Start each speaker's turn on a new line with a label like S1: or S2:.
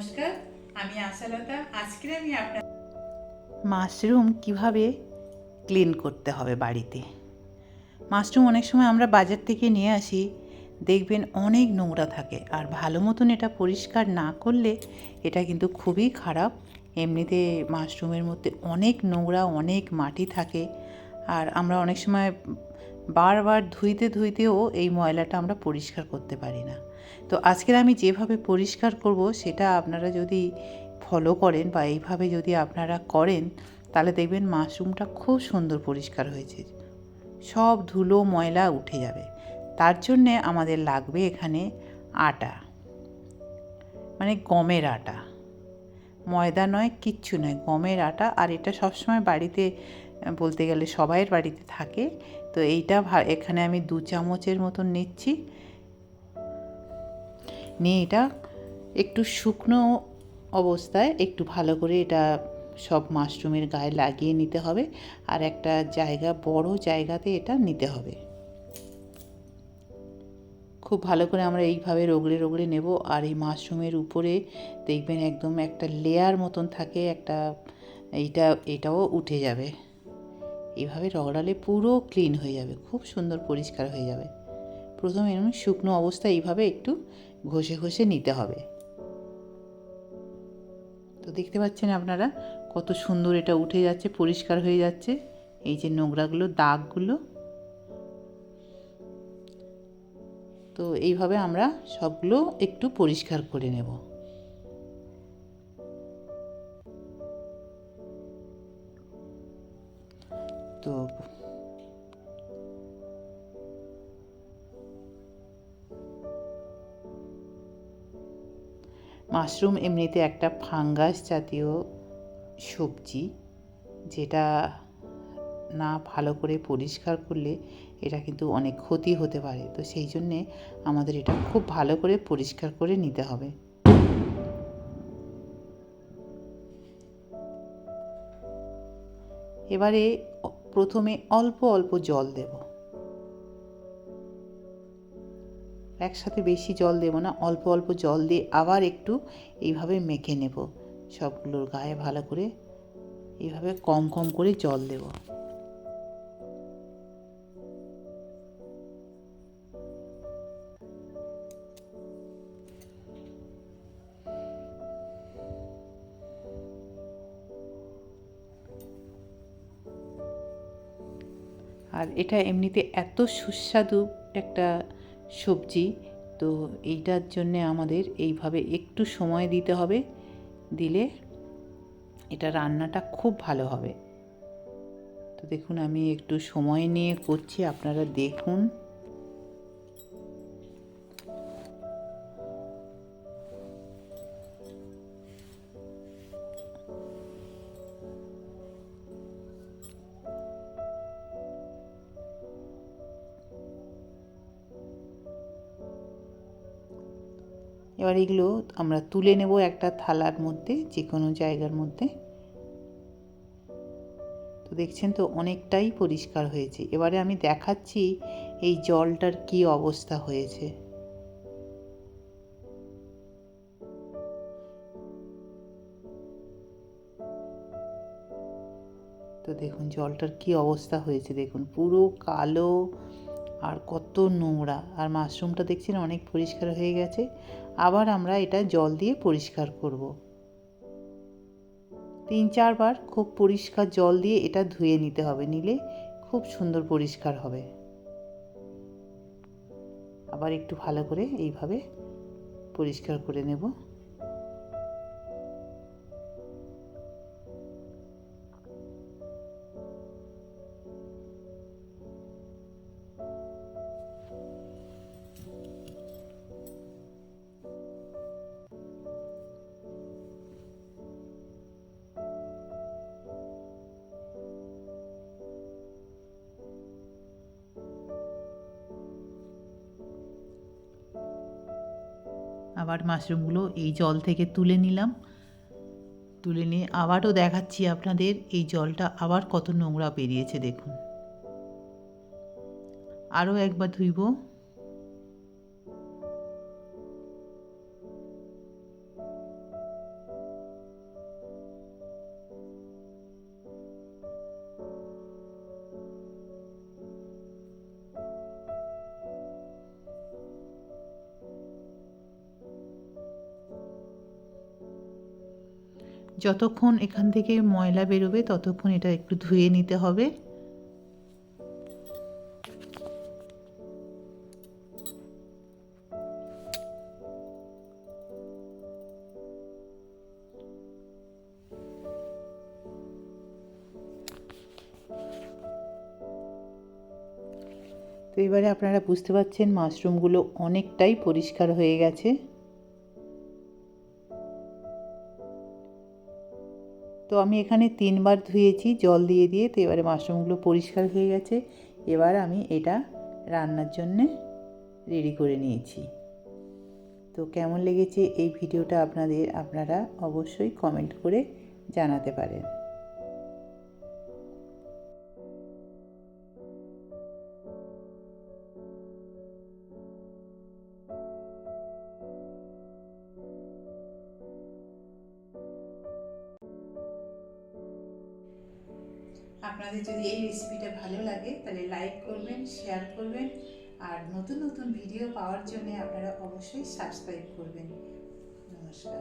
S1: নমস্কার, আমি আশালতা। আজকে আমি আপনার
S2: মাশরুম কিভাবে ক্লিন করতে হবে বাড়িতে। মাশরুম অনেক সময় আমরা বাজার থেকে নিয়ে আসি, দেখবেন অনেক নোংরা থাকে, আর ভালো মতন এটা পরিষ্কার না করলে এটা কিন্তু খুবই খারাপ। এমনিতে মাশরুমের মধ্যে অনেক নোংরা, অনেক মাটি থাকে, আর আমরা অনেক সময় বারবার ধুইতেও এই ময়লাটা আমরা পরিষ্কার করতে পারি না। তো আজকের আমি যেভাবে পরিষ্কার করব সেটা আপনারা যদি ফলো করেন বা এইভাবে যদি আপনারা করেন, তাহলে দেখবেন মাশরুমটা খুব সুন্দর পরিষ্কার হয়েছে, সব ধুলো ময়লা উঠে যাবে। তার জন্যে আমাদের লাগবে এখানে আটা, মানে গমের আটা, ময়দা নয়, কিচ্ছু নয়, গমের আটা। আর এটা সবসময় বাড়িতে, বলতে গেলে সবাইয়ের বাড়িতে থাকে। তো এইটা এখানে আমি 2 চামচের মতন নিচ্ছি, নিয়ে এটা একটু শুকনো অবস্থায় একটু ভালো করে এটা সব মাশরুমের গায়ে লাগিয়ে নিতে হবে, আর একটা জায়গা, বড় জায়গাতে এটা নিতে হবে। খুব ভালো করে আমরা এইভাবে রগড়ে নেব। আর এই মাশরুমের উপরে দেখবেন একদম একটা লেয়ার মতন থাকে, একটা এটাও উঠে যাবে। এইভাবে রগড়ালে পুরো ক্লিন হয়ে যাবে, খুব সুন্দর পরিষ্কার হয়ে যাবে। প্রথমে এরকম শুকনো অবস্থায় এইভাবে একটু ঘষে নিতে হবে। তো দেখতে পাচ্ছেন আপনারা কত সুন্দর এটা উঠে যাচ্ছে, পরিষ্কার হয়ে যাচ্ছে। এই যে নোংরাগুলো, দাগগুলো, তো এইভাবে আমরা সবগুলো একটু পরিষ্কার করে নেব। তো মাশরুম এমনিতে একটা ফাঙ্গাস জাতীয় সবজি, যেটা না ভালো করে পরিষ্কার করলে এটা কিন্তু অনেক ক্ষতি হতে পারে। তো সেই জন্যে আমাদের এটা খুব ভালো করে পরিষ্কার করে নিতে হবে। এবারে প্রথমে অল্প অল্প জল দেব, একসাথে বেশি জল দেব না, অল্প অল্প জল দিয়ে আবার একটু এইভাবে মেখে নেব সবগুলোর গায়ে ভালো করে। এইভাবে কম কম করে জল দেব। আর এটা এমনিতে এত সুস্বাদু একটা সবজি, তো এইটার জন্যে আমাদের এইভাবে একটু সময় দিতে হবে, দিলে এটা রান্নাটা খুব ভালো হবে। তো দেখুন আমি একটু সময় নিয়ে করছি, আপনারা দেখুন। এবার এগুলো আমরা তুলে নেব একটা থালার মধ্যে, যে কোনো জায়গার মধ্যে। তো দেখছেন তো অনেকটাই পরিষ্কার হয়েছে। এবারে আমি দেখাচ্ছি এই জলটার কি অবস্থা হয়েছে। তো দেখুন জলটার কি অবস্থা হয়েছে, দেখুন পুরো কালো আর কত নোংরা। আর মাশরুমটা দেখছেন অনেক পরিষ্কার হয়ে গেছে। আবার আমরা এটা জল দিয়ে পরিষ্কার করব। 3-4 বার খুব পরিষ্কার জল দিয়ে এটা ধুয়ে নিতে হবে, নিলে খুব সুন্দর পরিষ্কার হবে। আবার একটু ভালো করে এইভাবে পরিষ্কার করে নেব। আবার মাশরুমগুলো এই জল থেকে তুলে নিলাম, তুলে নিয়ে আবারও দেখাচ্ছি আপনাদের এই জলটা আবার কত নোংরা বেরিয়েছে দেখুন। আরও একবার ধুইব। যতক্ষণ এখান থেকে ময়লা বেরোবে ততক্ষণ এটা একটু ধুয়ে নিতে হবে। তো এবারে আপনারা বুঝতে পারছেন মাশরুমগুলো অনেকটাই পরিষ্কার হয়ে গেছে। তো আমি এখানে 3 বার ধুয়েছি জল দিয়ে দিয়ে। তো এবারে মাশরুমগুলো পরিষ্কার হয়ে গেছে। এবার আমি এটা রান্নার জন্যে রেডি করে নিয়েছি। তো কেমন লেগেছে এই ভিডিওটা আপনারা অবশ্যই কমেন্ট করে জানাতে পারেন। আপনাদের যদি এই রেসিপিটা ভালো লাগে তাহলে লাইক করবেন, শেয়ার করবেন, আর নতুন নতুন ভিডিও পাওয়ার জন্য আপনারা অবশ্যই সাবস্ক্রাইব করবেন। নমস্কার।